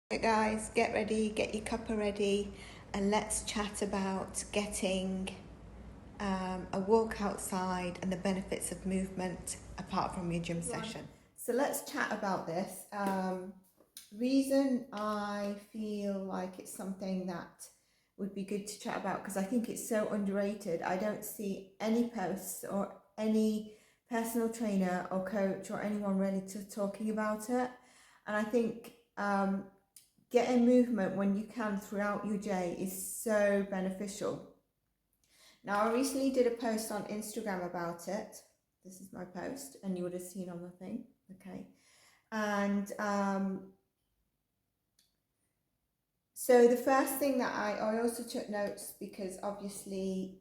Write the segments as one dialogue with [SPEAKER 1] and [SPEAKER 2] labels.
[SPEAKER 1] Right guys, get ready, get your cuppa ready, and let's chat about getting a walk outside and the benefits of movement apart from your gym session. So let's chat about this. Reason I feel like it's something that would be good to chat about because I think it's so underrated. I don't see any posts or any personal trainer or coach or anyone really talking about it, and I think getting movement when you can throughout your day is so beneficial. Now, I recently did a post on Instagram about it. This is my post, and you would have seen on the thing, okay? And so the first thing that I also took notes because obviously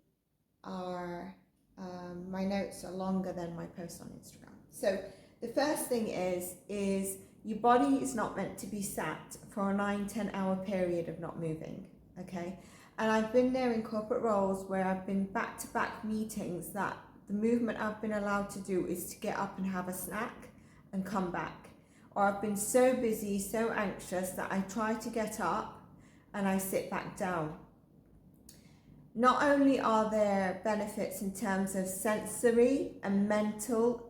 [SPEAKER 1] my notes are longer than my post on Instagram. So the first thing is your body is not meant to be sat for a 9-10 hour period of not moving, okay? And I've been there in corporate roles where I've been back-to-back meetings that the movement I've been allowed to do is to get up and have a snack and come back. Or I've been so busy, so anxious that I try to get up and I sit back down. Not only are there benefits in terms of sensory and mental,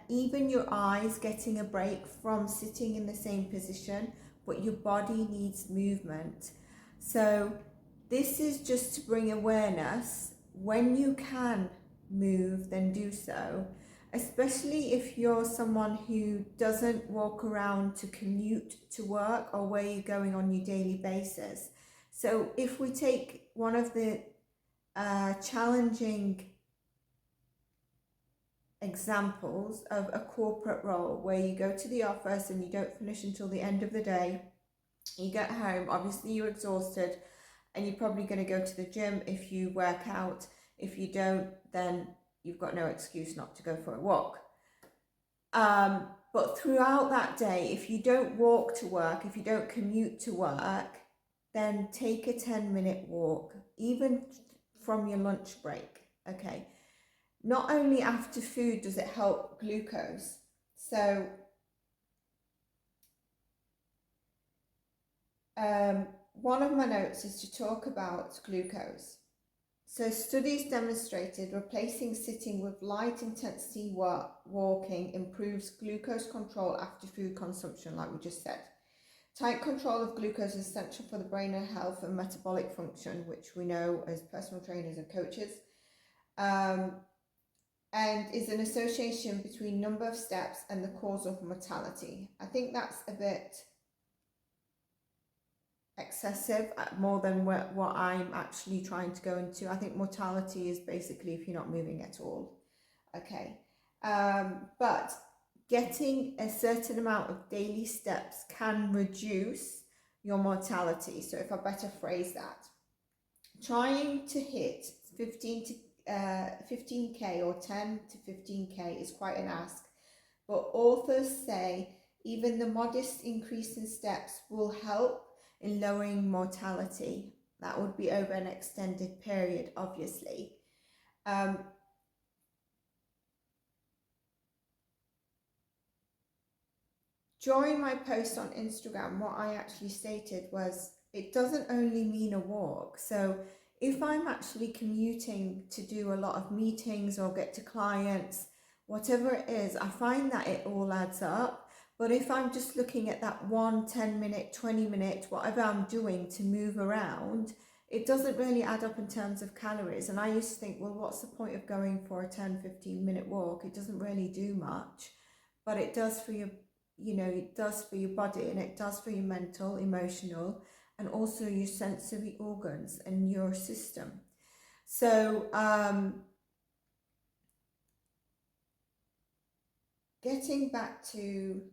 [SPEAKER 1] even your eyes getting a break from sitting in the same position, but your body needs movement. So this is just to bring awareness. When you can move, then do so, especially if you're someone who doesn't walk around to commute to work or where you're going on your daily basis. So if we take one of the challenging examples of a corporate role where you go to the office and you don't finish until the end of the day, you get home, obviously you're exhausted, and you're probably going to go to the gym if you work out. If you don't, then you've got no excuse not to go for a walk. But throughout that day, if you don't walk to work, if you don't commute to work, then take a 10-minute walk, even from your lunch break, okay? Not only after food does it help glucose, so one of my notes is to talk about glucose. So studies demonstrated replacing sitting with light intensity walking improves glucose control after food consumption, like we just said. Tight control of glucose is essential for the brain and health and metabolic function, which we know as personal trainers and coaches, and is an association between number of steps and the cause of mortality. I think that's a bit excessive, more than what I'm actually trying to go into. I think mortality is basically if you're not moving at all, okay? But getting a certain amount of daily steps can reduce your mortality. So if I better phrase that, trying to hit 15k or 10 to 15k is quite an ask, but authors say even the modest increase in steps will help in lowering mortality. That would be over an extended period, obviously. During my post on Instagram, what I actually stated was it doesn't only mean a walk. So if I'm actually commuting to do a lot of meetings or get to clients, whatever it is, I find that it all adds up. But if I'm just looking at that 10-minute, 20-minute, whatever I'm doing to move around, it doesn't really add up in terms of calories. And I used to think, well, what's the point of going for a 10-15-minute walk? It doesn't really do much, but it does for your, it does for your body, and it does for your mental, emotional, and also your sensory organs and your system. So getting back to,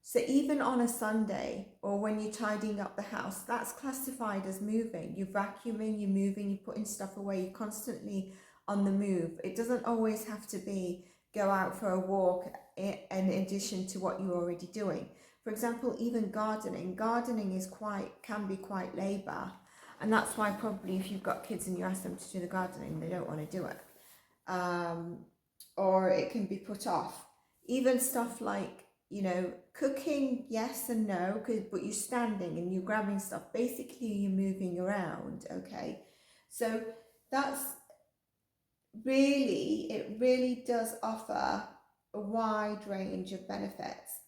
[SPEAKER 1] so even on a Sunday or when you're tidying up the house, that's classified as moving. You're vacuuming, you're moving, you're putting stuff away, you're constantly on the move. It doesn't always have to be go out for a walk in addition to what you're already doing. For example, even gardening can be quite labour, and that's why probably if you've got kids and you ask them to do the gardening, they don't want to do it, or it can be put off. Even stuff like cooking, yes and no, but you're standing and you're grabbing stuff. Basically, you're moving around, okay? So that's really, it really does offer a wide range of benefits.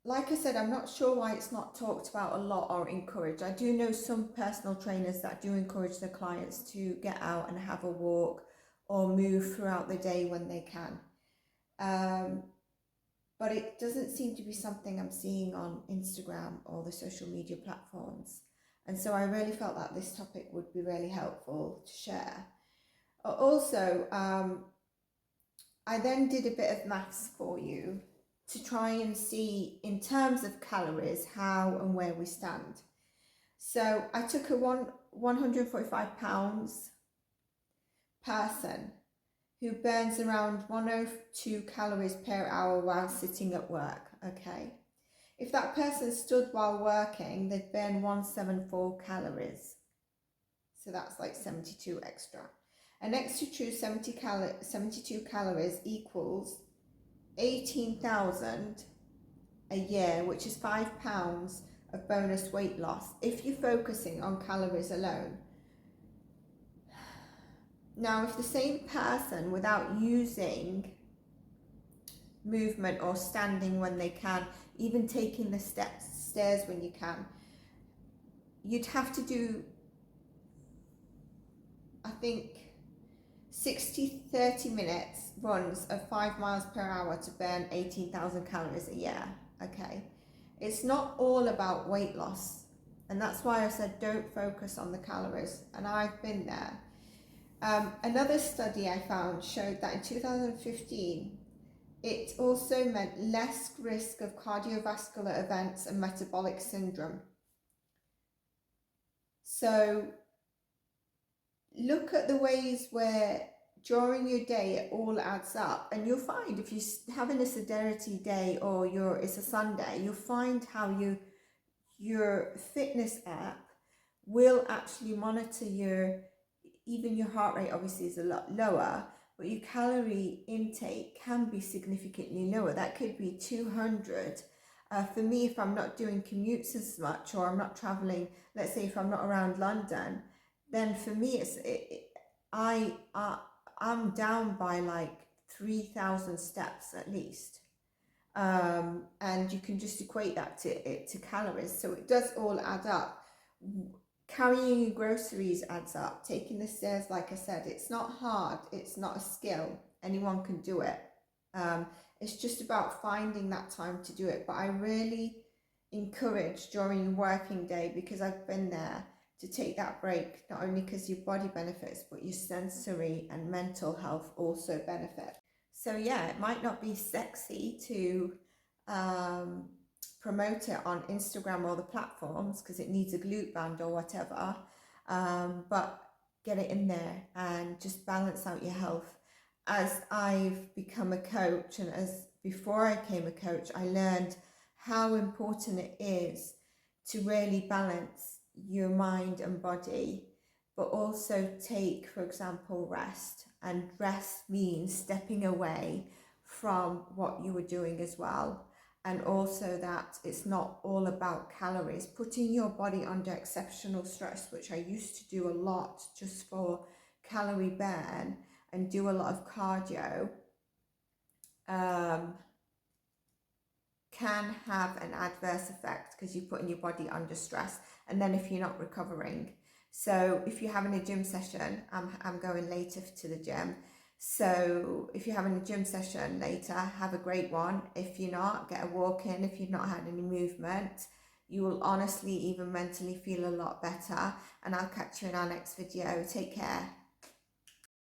[SPEAKER 1] Like I said, I'm not sure why it's not talked about a lot or encouraged. I do know some personal trainers that do encourage their clients to get out and have a walk or move throughout the day when they can. But it doesn't seem to be something I'm seeing on Instagram or the social media platforms. And so I really felt that this topic would be really helpful to share. Also, I then did a bit of maths for you to try and see, in terms of calories, how and where we stand. So I took a 145 pounds person who burns around 102 calories per hour while sitting at work, okay? If that person stood while working, they'd burn 174 calories. So that's like 72 extra. An extra true 72 calories equals 18,000 a year, which is £5 of bonus weight loss if you're focusing on calories alone. Now, if the same person, without using movement or standing when they can, even taking the stairs when you can, you'd have to do, I think, 30 minutes runs of 5 miles per hour to burn 18,000 calories a year, okay? It's not all about weight loss, and that's why I said don't focus on the calories, and I've been there. Another study I found showed that in 2015, it also meant less risk of cardiovascular events and metabolic syndrome. So look at the ways where during your day it all adds up, and you'll find if you're having a sedentary day or it's a Sunday, you'll find how your fitness app will actually monitor even your heart rate obviously is a lot lower, but your calorie intake can be significantly lower. That could be 200. For me, if I'm not doing commutes as much, or I'm not traveling, let's say if I'm not around London, then for me I'm down by like 3,000 steps at least. And you can just equate that to calories. So it does all add up. Carrying your groceries adds up. Taking the stairs, like I said, it's not hard. It's not a skill. Anyone can do it. It's just about finding that time to do it. But I really encourage during your working day, because I've been there, to take that break, not only because your body benefits, but your sensory and mental health also benefit. So yeah, it might not be sexy to promote it on Instagram or the platforms because it needs a glute band or whatever, but get it in there and just balance out your health. As I've become a coach, and as before I became a coach, I learned how important it is to really balance your mind and body, but also take, for example, rest. And rest means stepping away from what you were doing as well. And also that it's not all about calories. Putting your body under exceptional stress, which I used to do a lot just for calorie burn and do a lot of cardio, can have an adverse effect because you're putting your body under stress. And then if you're not recovering. So if you're having a gym session, I'm going later to the gym. So if you're having a gym session later, have a great one. If you're not, get a walk in. If you've not had any movement, you will honestly, even mentally, feel a lot better. And I'll catch you in our next video. Take care.